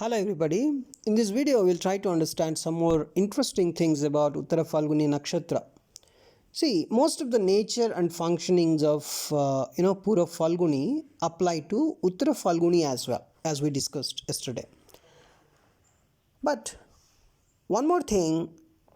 Hello everybody. In this video we'll try to understand some more interesting things about Uttaraphalguni Nakshatra. See, most of the nature and functionings of Pura Falguni apply to Uttaraphalguni as well, as we discussed yesterday. But one more thing,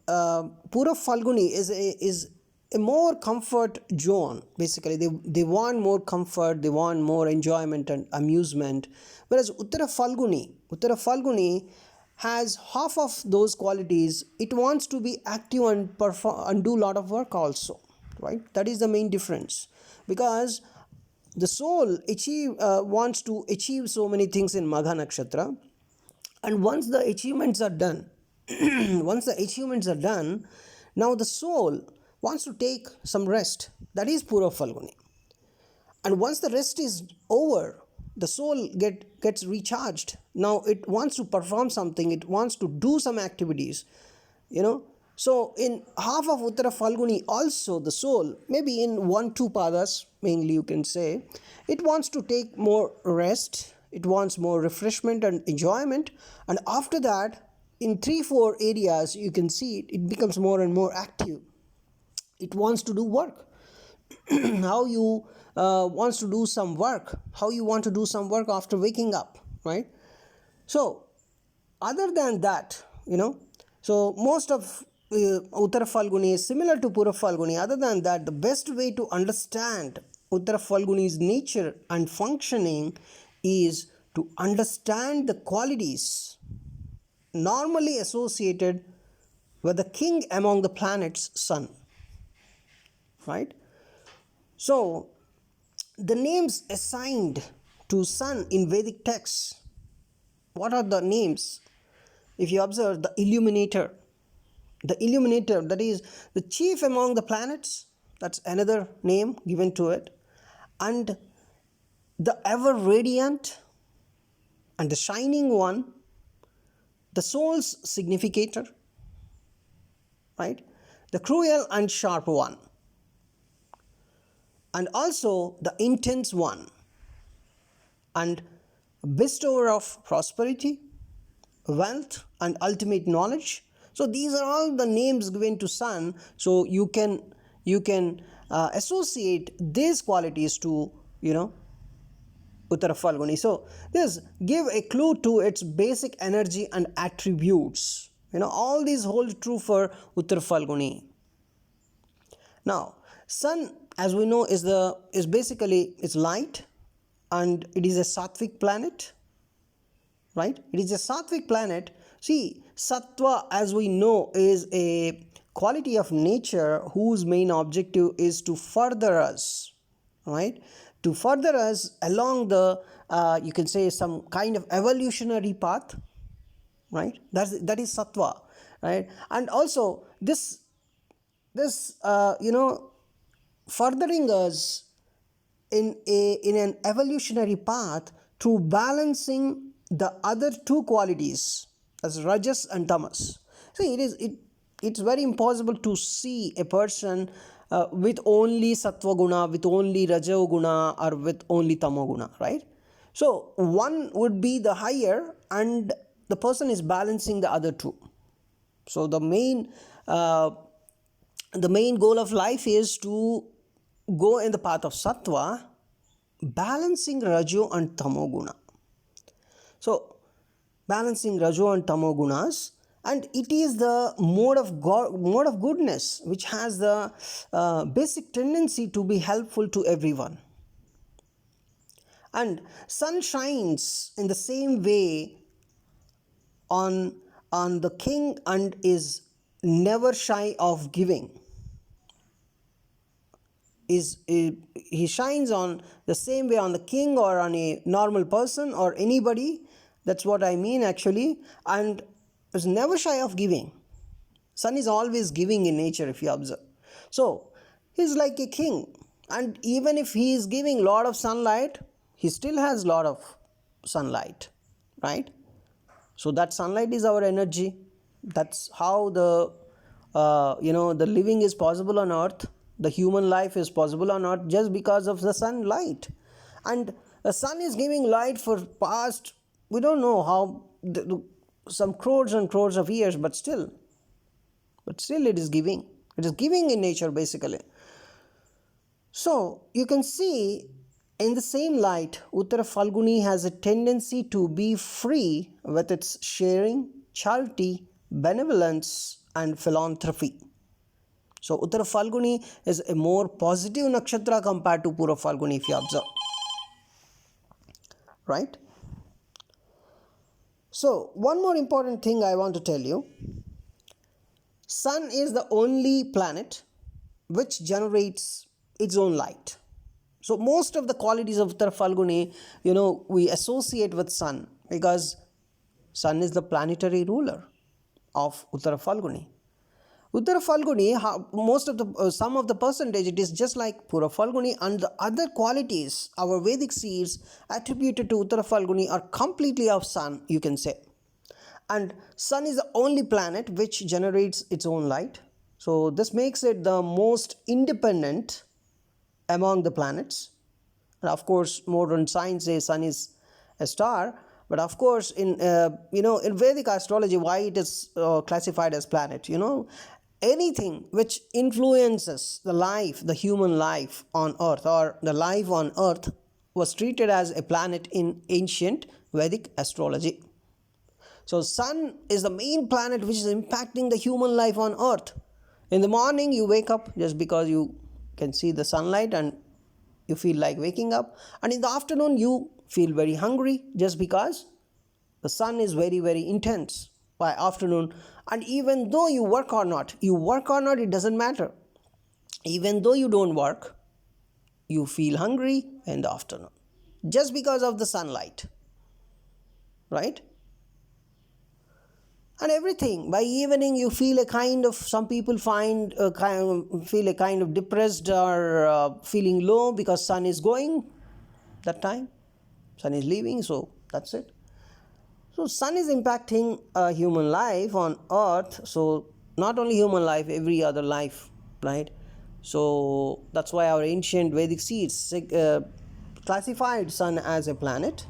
Pura Falguni is a more comfort zone. Basically, they want more comfort, they want more enjoyment and amusement. Whereas Uttaraphalguni has half of those qualities. It wants to be active and perform and do a lot of work also, right? That is the main difference, because the soul wants to achieve so many things in Magha Nakshatra, and once the achievements are done, now the soul wants to take some rest. That is Pura Falguni. And once the rest is over, the soul gets recharged. Now it wants to perform something, it wants to do some activities, So in half of Uttara Falguni also, the soul, maybe in 1-2 padas mainly you can say, it wants to take more rest, it wants more refreshment and enjoyment, and after that in 3-4 areas you can see it becomes more and more active. It wants to do work. How you wants to do some work, how you want to do some work after waking up, right? So other than that, so most of Uttara Falguni is similar to Pura Falguni. Other than that, the best way to understand Uttara Falguni's nature and functioning is to understand the qualities normally associated with the king among the planets, Sun, right? So the names assigned to Sun in Vedic texts, what are the names? If you observe, the illuminator, that is the chief among the planets, that's another name given to it, and the ever radiant and the shining one, the soul's significator, right? The cruel and sharp one, and also the intense one, and bestower of prosperity, wealth, and ultimate knowledge. So these are all the names given to Sun. So you can associate these qualities to Uttara Falguni. So this give a clue to its basic energy and attributes. All these hold true for Uttara Falguni. Now, Sun, as we know, is basically light, and it is a sattvic planet, right? It is a sattvic planet. See, sattva, as we know, is a quality of nature whose main objective is to further us, right? To further us along the, you can say, some kind of evolutionary path, right? That is sattva, right? And also this furthering us in an evolutionary path through balancing the other two qualities, as rajas and tamas. See, it's very impossible to see a person with only sattva guna, with only rajo guna, or with only tamo guna, right? So one would be the higher, and the person is balancing the other two. So the main goal of life is to go in the path of sattva, balancing rajo and tamo guna. So balancing rajo and tamo gunas, and it is the mode of goodness which has the basic tendency to be helpful to everyone. And Sun shines in the same way on the king and is never shy of giving. He shines on the same way on the king or on a normal person or anybody. That's what I mean actually. And is never shy of giving. Sun is always giving in nature, if you observe. So he's like a king, and even if he is giving a lot of sunlight, he still has a lot of sunlight, right? So that sunlight is our energy. That's how the living is possible on earth. The human life is possible on earth just because of the sunlight. And the sun is giving light for past, we don't know how some crores and crores of years, but still it is giving. It is giving in nature basically. So you can see in the same light, Uttaraphalguni has a tendency to be free with its sharing, charity, benevolence, and philanthropy. So Uttaraphalguni is a more positive nakshatra compared to Purvaphalguni if you observe. Right? So one more important thing I want to tell you. Sun is the only planet which generates its own light. So most of the qualities of Uttaraphalguni, we associate with Sun because Sun is the planetary ruler of Uttaraphalguni. Uttaraphalguni, some of the percentage, it is just like Purvaphalguni, and the other qualities our Vedic seeds attributed to Uttaraphalguni are completely of Sun, you can say. And Sun is the only planet which generates its own light. So this makes it the most independent among the planets. And of course, modern science says Sun is a star. But of course, in Vedic astrology, why it is classified as planet? Anything which influences the human life on Earth, or the life on Earth, was treated as a planet in ancient Vedic astrology. So Sun is the main planet which is impacting the human life on Earth. In the morning, you wake up just because you can see the sunlight and you feel like waking up. And in the afternoon, you feel very hungry just because the sun is very, very intense by afternoon. And even though you work or not, it doesn't matter. Even though you don't work, you feel hungry in the afternoon just because of the sunlight. Right? And everything. By evening, you feel some people feel a kind of depressed or feeling low because sun is going that time. Sun is leaving, so that's it. So sun is impacting human life on Earth. So not only human life, every other life, right? So that's why our ancient Vedic seeds classified sun as a planet.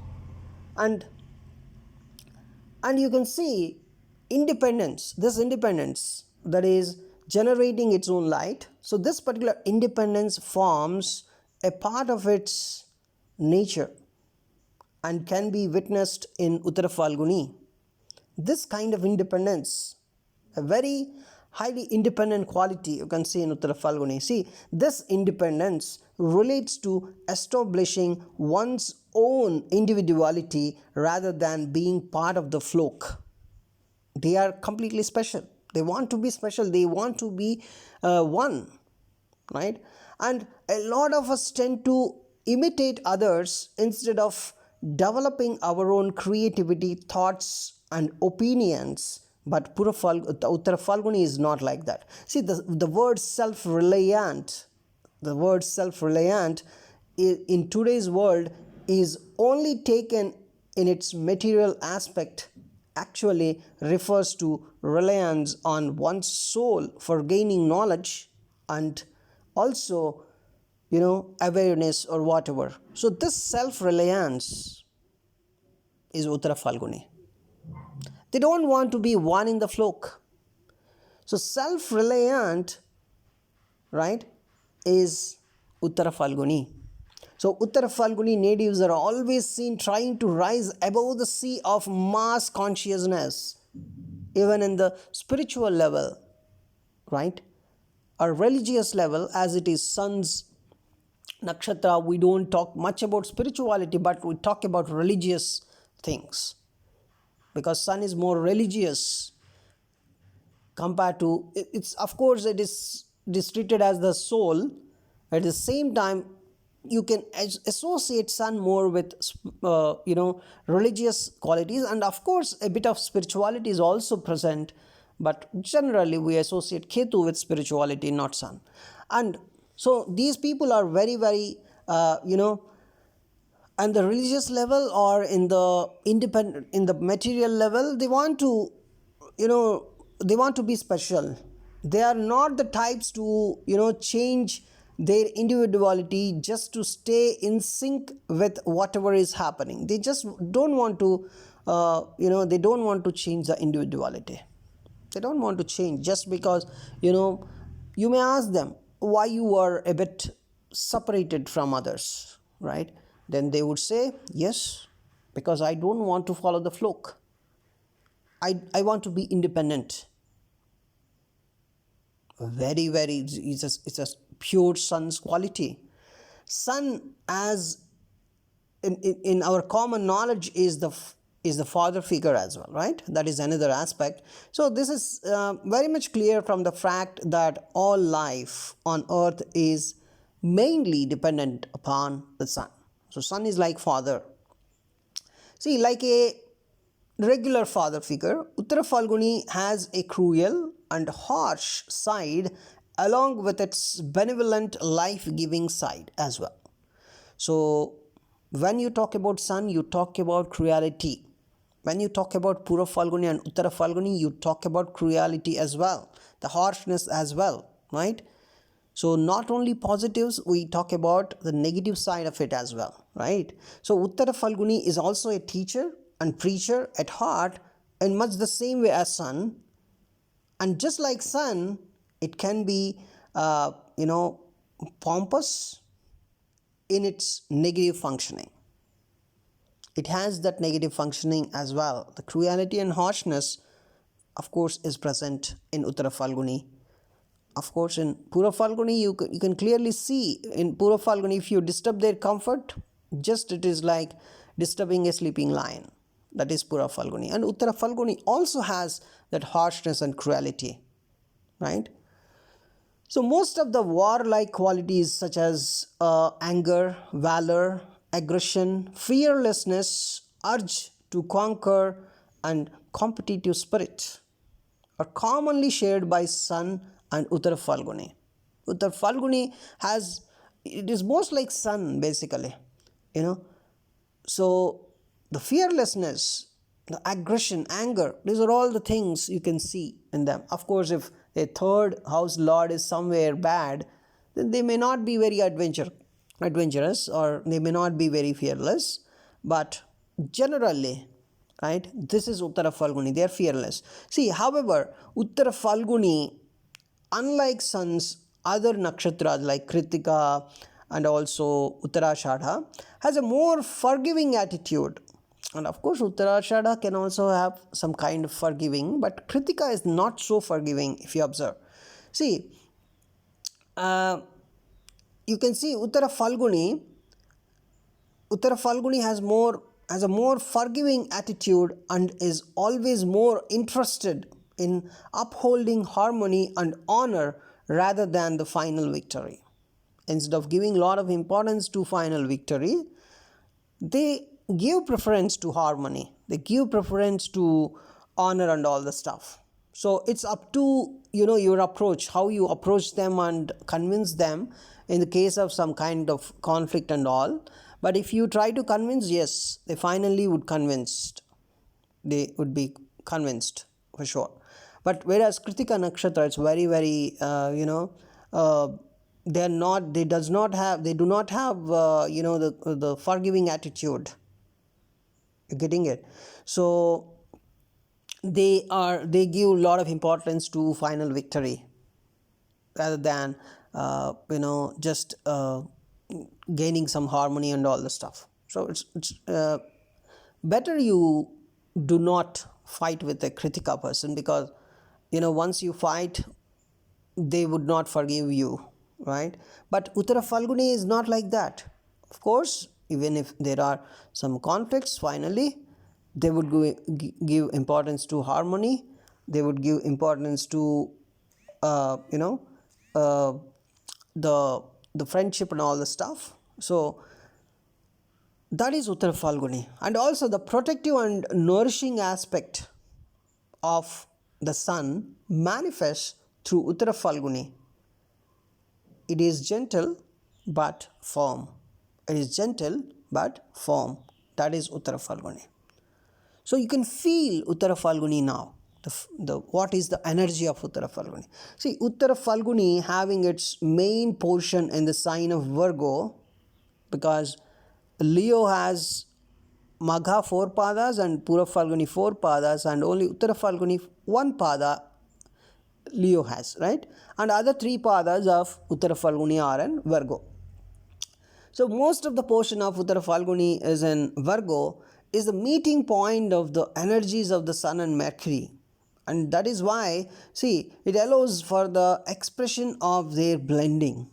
And you can see this independence that is generating its own light. So this particular independence forms a part of its nature and can be witnessed in Uttaraphalguni. This kind of independence, a very highly independent quality you can see in Uttaraphalguni. See, this independence relates to establishing one's own individuality rather than being part of the flock. They are completely special. They want to be special. They want to be one, right? And a lot of us tend to imitate others instead of developing our own creativity, thoughts, and opinions. But Uttaraphalguni is not like that. See, the word self-reliant, in today's world is only taken in its material aspect, actually refers to reliance on one's soul for gaining knowledge and also, awareness or whatever. So this self-reliance is Uttaraphalguni. They don't want to be one in the flock. So self-reliant, right, is Uttaraphalguni. So Uttaraphalguni natives are always seen trying to rise above the sea of mass consciousness, even in the spiritual level, right? Or religious level, as it is sun's nakshatra. We don't talk much about spirituality, but we talk about religious things. Because sun is more religious compared to, it's of course it is treated as the soul. At the same time, you can associate sun more with religious qualities, and of course a bit of spirituality is also present, but generally we associate Ketu with spirituality, not sun. And so these people are very, very and the religious level or in the material level, they want to be special. They are not the types to change their individuality just to stay in sync with whatever is happening. They just don't want to they don't want to change the individuality. They don't want to change just because, you may ask them why you are a bit separated from others, right? Then they would say, yes, because I don't want to follow the flock. I want to be independent. Very, very, it's a pure sun's quality. Sun, as in our common knowledge, is the father figure as well, right? That is another aspect. So this is very much clear from the fact that all life on earth is mainly dependent upon the sun. So sun is like father. See, like a regular father figure, Uttaraphalguni has a cruel and harsh side along with its benevolent life-giving side as well. So when you talk about sun, you talk about cruelty. When you talk about Puraphalguni and Uttaraphalguni, you talk about cruelty as well, the harshness as well, right? So not only positives, we talk about the negative side of it as well, right? So Uttaraphalguni is also a teacher and preacher at heart in much the same way as sun. And just like sun, it can be, pompous in its negative functioning. It has that negative functioning as well. The cruelty and harshness, of course, is present in Uttaraphalguni. Of course, in Puraphalguni, you can clearly see in Puraphalguni, if you disturb their comfort, just it is like disturbing a sleeping lion. That is Puraphalguni. And Uttaraphalguni also has that harshness and cruelty, right? So most of the warlike qualities such as anger, valor, aggression, fearlessness, urge to conquer, and competitive spirit are commonly shared by sun and Uttaraphalguni. Uttaraphalguni it is most like sun basically, So the fearlessness, the aggression, anger, these are all the things you can see in them. Of course, if a third house lord is somewhere bad, then they may not be very adventurous, or they may not be very fearless. But generally, right, this is Uttaraphalguni, they are fearless. See, however, Uttaraphalguni, unlike sun's other nakshatras like Kritika and also Uttarashadha, has a more forgiving attitude. And of course, Uttarashadha can also have some kind of forgiving, but Kritika is not so forgiving if you observe. See, you can see Uttaraphalguni has a more forgiving attitude and is always more interested in upholding harmony and honor rather than the final victory. Instead of giving a lot of importance to final victory, they give preference to harmony. They give preference to honor and all the stuff. So it's up to your approach, how you approach them and convince them in the case of some kind of conflict and all. But if you try to convince, yes, they finally would convinced. They would be convinced for sure. But whereas Kritika Nakshatra, it's very, very, they do not have, the forgiving attitude. You're getting it? So they give a lot of importance to final victory rather than, just gaining some harmony and all the stuff. So it's better you do not fight with a Kritika person, because once you fight, they would not forgive you, right? But Uttaraphalguni is not like that. Of course, even if there are some conflicts, finally they would give importance to harmony. They would give importance to the friendship and all the stuff. So that is Uttaraphalguni. And also the protective and nourishing aspect of the sun manifests through Uttaraphalguni. It is gentle but firm. It is gentle but firm. That is Uttaraphalguni. So you can feel Uttaraphalguni now. What is the energy of Uttaraphalguni? See, Uttaraphalguni having its main portion in the sign of Virgo, because Leo has Magha 4 padas and Purafalguni 4 padas, and only Uttaraphalguni 1 pada Leo has, right? And other 3 padas of Uttaraphalguni are in Virgo. So most of the portion of Uttaraphalguni is in Virgo, is the meeting point of the energies of the Sun and Mercury. And that is why, see, it allows for the expression of their blending.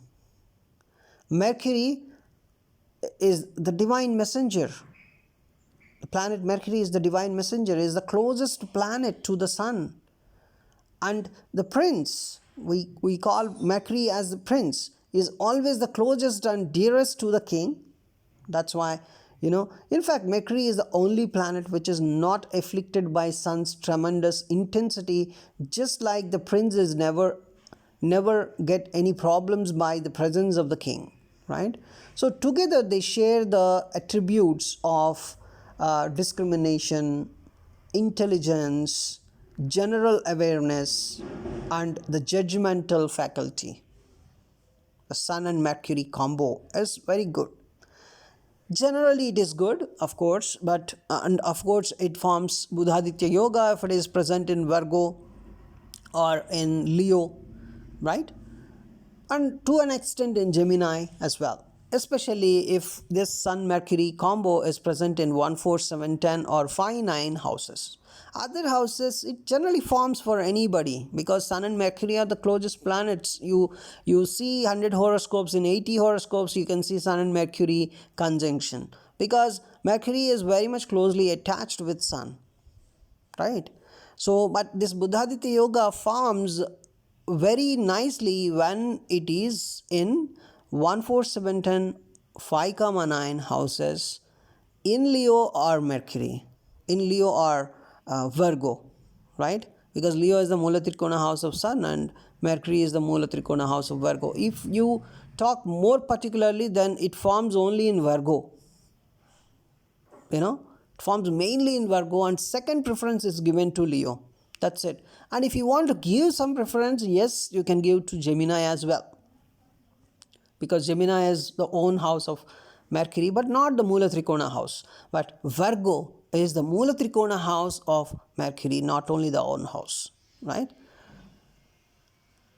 Mercury is the divine messenger. The planet Mercury is the divine messenger, is the closest planet to the Sun. And the prince, we call Mercury as the prince, is always the closest and dearest to the king. That's why, in fact, Mercury is the only planet which is not afflicted by Sun's tremendous intensity, just like the prince is never get any problems by the presence of the king, right? So together they share the attributes of discrimination, intelligence, general awareness, and the judgmental faculty. The Sun and Mercury combo is very good. Generally it is good, of course, but and of course it forms Buddhaditya Yoga if it is present in Virgo or in Leo, right? And to an extent in Gemini as well, especially if this Sun Mercury combo is present in 1, 4, 7, 10 or 5, 9 houses. Other houses, it generally forms for anybody, because Sun and Mercury are the closest planets. You see 100 horoscopes, in 80 horoscopes you can see Sun and Mercury conjunction, because Mercury is very much closely attached with Sun, right? So but this Buddhaditya Yoga forms very nicely when it is in 1, 4, 7, 10, 5, 9 houses in Leo or Mercury, in Leo or Virgo, right? Because Leo is the Mula Trikona house of Sun and Mercury is the Mula Trikona house of Virgo. If you talk more particularly, then it forms only in Virgo. It forms mainly in Virgo, and second preference is given to Leo. That's it. And if you want to give some preference, yes, you can give to Gemini as well, because Gemini is the own house of Mercury, but not the Mula Trikona house. But Virgo is the Mula Trikona house of Mercury, not only the own house, right?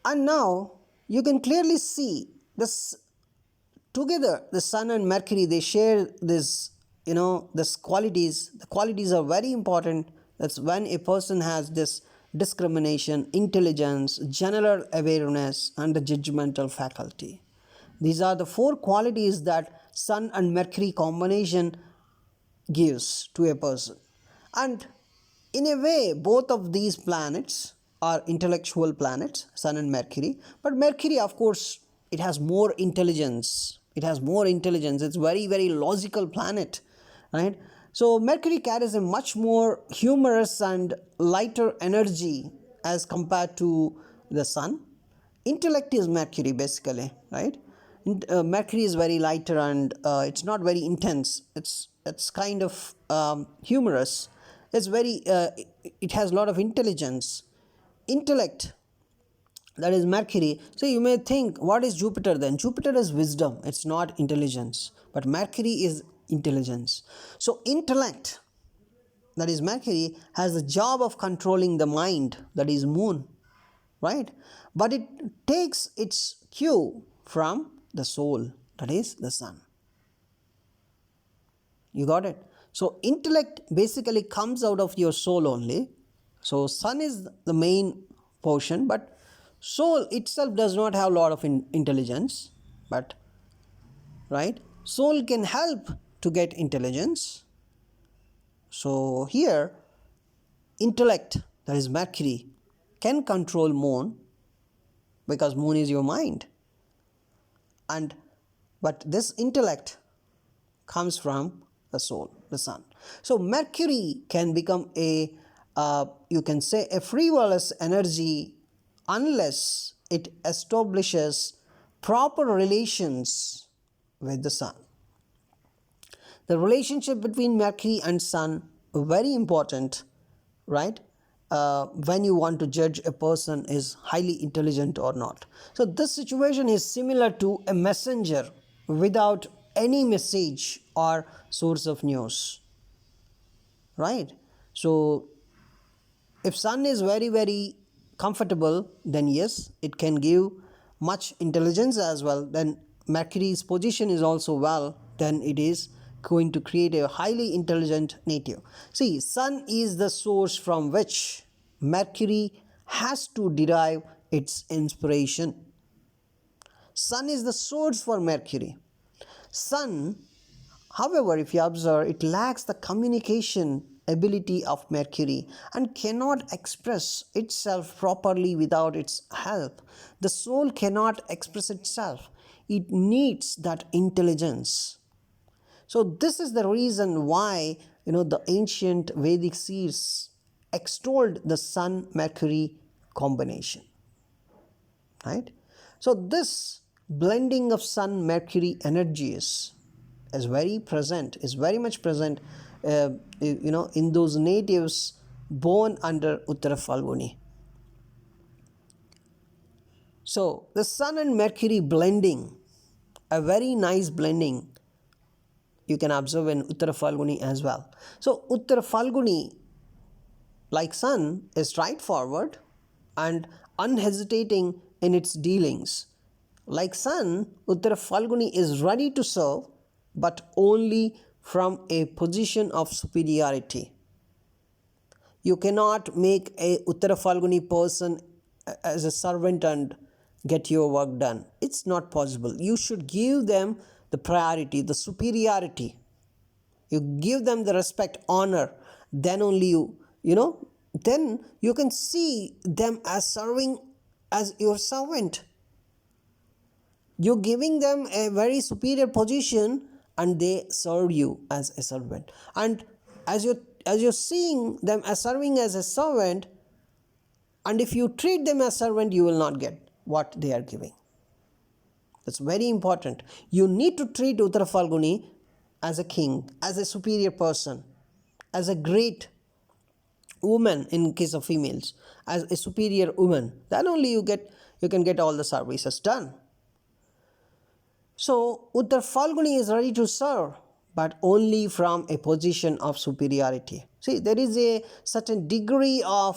And now you can clearly see this together, the Sun and Mercury, they share this, this qualities. The qualities are very important. That's when a person has this discrimination, intelligence, general awareness, and the judgmental faculty. These are the 4 qualities that Sun and Mercury combination gives to a person. And in a way, both of these planets are intellectual planets, Sun and Mercury. But Mercury, of course, it has more intelligence. It's very, very logical planet, right? So Mercury carries a much more humorous and lighter energy as compared to the Sun. Intellect is Mercury basically, right? Mercury is very lighter and it's not very intense. It's kind of humorous. It's very it has a lot of intelligence. Intellect, that is Mercury. So you may think, what is Jupiter then? Jupiter is wisdom, it's not intelligence, but Mercury is intelligence. So intellect, that is Mercury, has the job of controlling the mind, that is Moon, right? But it takes its cue from the soul, that is the Sun. You got it? So intellect basically comes out of your soul only. So Sun is the main portion, but soul itself does not have a lot of intelligence, but right, soul can help to get intelligence. So here intellect, that is Mercury, can control Moon, because Moon is your mind, but this intellect comes from the soul, the Sun. So Mercury can become you can say a frivolous energy unless it establishes proper relations with the Sun. The relationship between Mercury and Sun, very important, right? When you want to judge a person is highly intelligent or not. So this situation is similar to a messenger without any message or source of news. right? So if sun is very very comfortable, then yes, it can give much intelligence as well. Then Mercury's position is also well, then it is going to create a highly intelligent native. See, sun is the source from which Mercury has to derive its inspiration. Sun is the source for Mercury. Sun, however, if you observe, it lacks the communication ability of Mercury and cannot express itself properly without its help. The soul cannot express itself, it needs that intelligence. So, this is the reason why the ancient Vedic seers extolled the Sun Mercury combination, right? So, this blending of Sun Mercury energies is very present, is very much present, in those natives born under Uttaraphalguni. So, the Sun and Mercury blending, a very nice blending, you can observe in Uttaraphalguni as well. So, Uttaraphalguni, like Sun, is straightforward and unhesitating in its dealings. Like Sun, Uttaraphalguni is ready to serve, but only from a position of superiority. You cannot make a Uttaraphalguni person as a servant and get your work done. It's not possible. You should give them the priority, the superiority. You give them the respect, honor. Then only then you can see them as serving as your servant. You're giving them a very superior position and they serve you as a servant. And as you're seeing them as serving as a servant, and if you treat them as servant, you will not get what they are giving. That's very important. You need to treat Uttaraphalguni as a king, as a superior person, as a great woman in case of females, as a superior woman. Then only you can get all the services done. So Uttaraphalguni is ready to serve, but only from a position of superiority. See, there is a certain degree of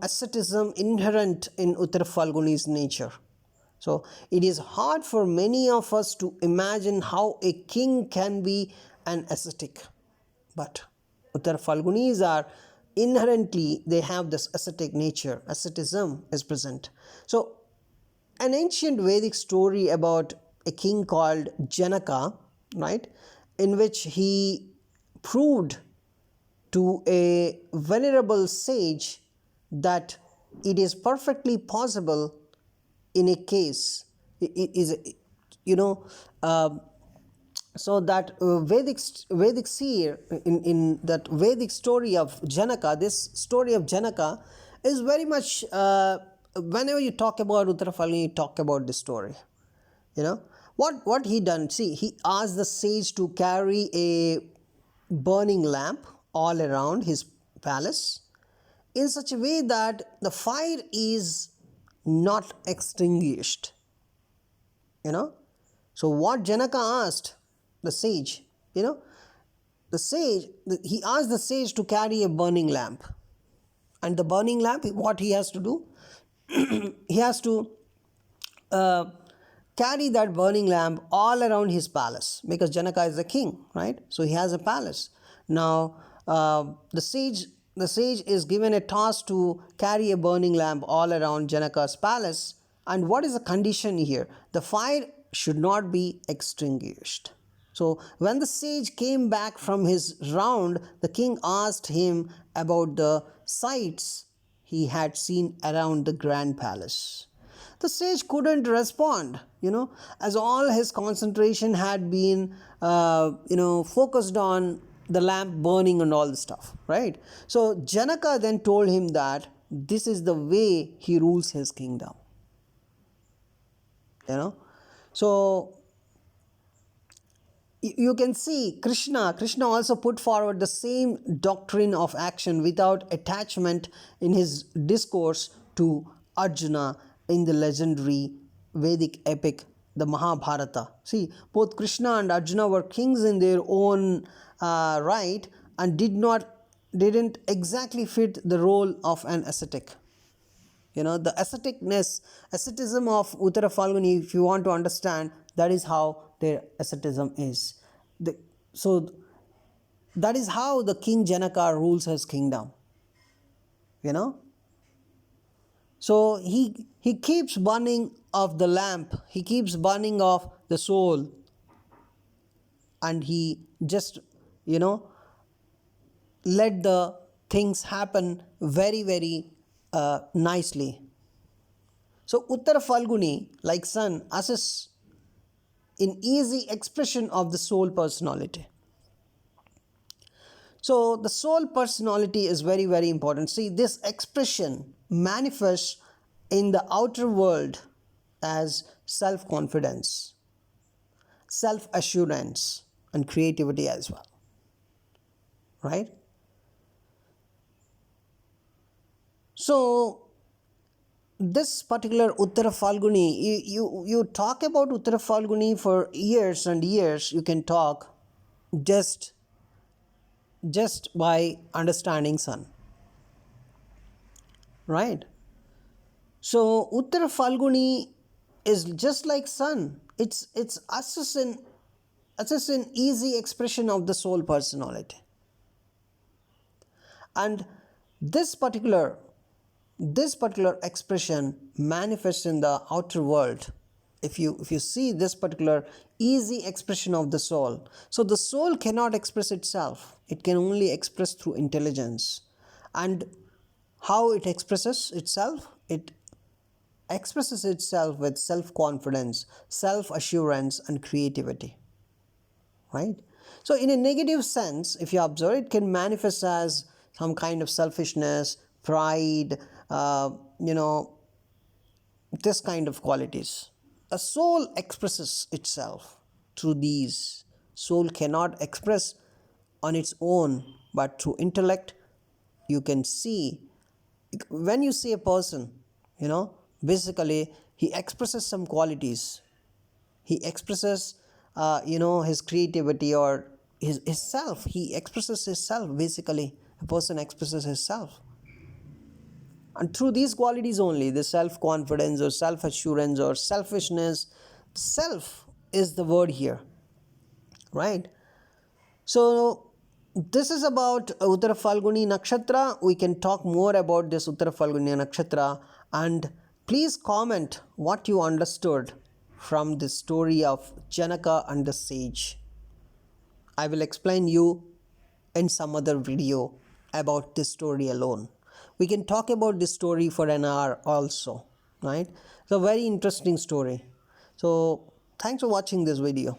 asceticism inherent in Uttaraphalguni's nature. So it is hard for many of us to imagine how a king can be an ascetic. But Uttaraphalgunis are inherently, they have this ascetic nature. Asceticism is present. So an ancient Vedic story about a king called Janaka, right, in which he proved to a venerable sage that it is perfectly possible in a case, so that Vedic seer in that Vedic story of Janaka, this story of Janaka is very much, whenever you talk about Uttaraphalguni, you talk about this story. What he done, see, he asked the sage to carry a burning lamp all around his palace in such a way that the fire is not extinguished. So what Janaka asked the sage, he asked the sage to carry a burning lamp. And the burning lamp, what he has to do, he has to carry that burning lamp all around his palace, because Janaka is the king, right? So he has a palace. Now the sage is given a task to carry a burning lamp all around Janaka's palace. And what is the condition here? The fire should not be extinguished. So when the sage came back from his round, the king asked him about the sights he had seen around the grand palace. The sage couldn't respond, as all his concentration had been, focused on the lamp burning and all the stuff, right? So Janaka then told him that this is the way he rules his kingdom. So you can see Krishna also put forward the same doctrine of action without attachment in his discourse to Arjuna in the legendary Vedic epic, the Mahabharata. See, both Krishna and Arjuna were kings in their own right, and didn't exactly fit the role of an ascetic. The asceticism of Uttaraphalguni, if you want to understand, that is how their asceticism is. So that is how the King Janaka rules his kingdom. you know so he keeps burning of the lamp, he keeps burning of the soul, and he just you know let the things happen very very nicely. So Uttara Falguni, like sun, assists in easy expression of the soul personality. So the soul personality is very very important. See, this expression manifests in the outer world as self confidence, self assurance, and creativity as well, right? So this particular Uttara Falguni, you talk about Uttara Falguni for years and years. You can talk just by understanding sun, right? So Uttara Falguni is just like sun. It's assassin easy expression of the soul personality. And this particular expression manifests in the outer world. If you see this particular easy expression of the soul, so the soul cannot express itself, it can only express through intelligence. And how it expresses itself? It expresses itself with self confidence, self assurance, and creativity, right? So in a negative sense, if you observe, it can manifest as some kind of selfishness, pride, this kind of qualities. A soul expresses itself through these. Soul cannot express on its own, but through intellect you can see. When you see a person, basically he expresses some qualities. He expresses his creativity or his self. He expresses his self. Basically a person expresses his self, and through these qualities only, the self confidence or self assurance or selfishness, self is the word here, right? So this is about Uttara Falguni Nakshatra. We can talk more about this Uttara Falguni Nakshatra, and please comment what you understood from the story of Janaka and the sage. I will explain you in some other video about this story alone. We can talk about this story for an hour also, right? It's a very interesting story. So thanks for watching this video.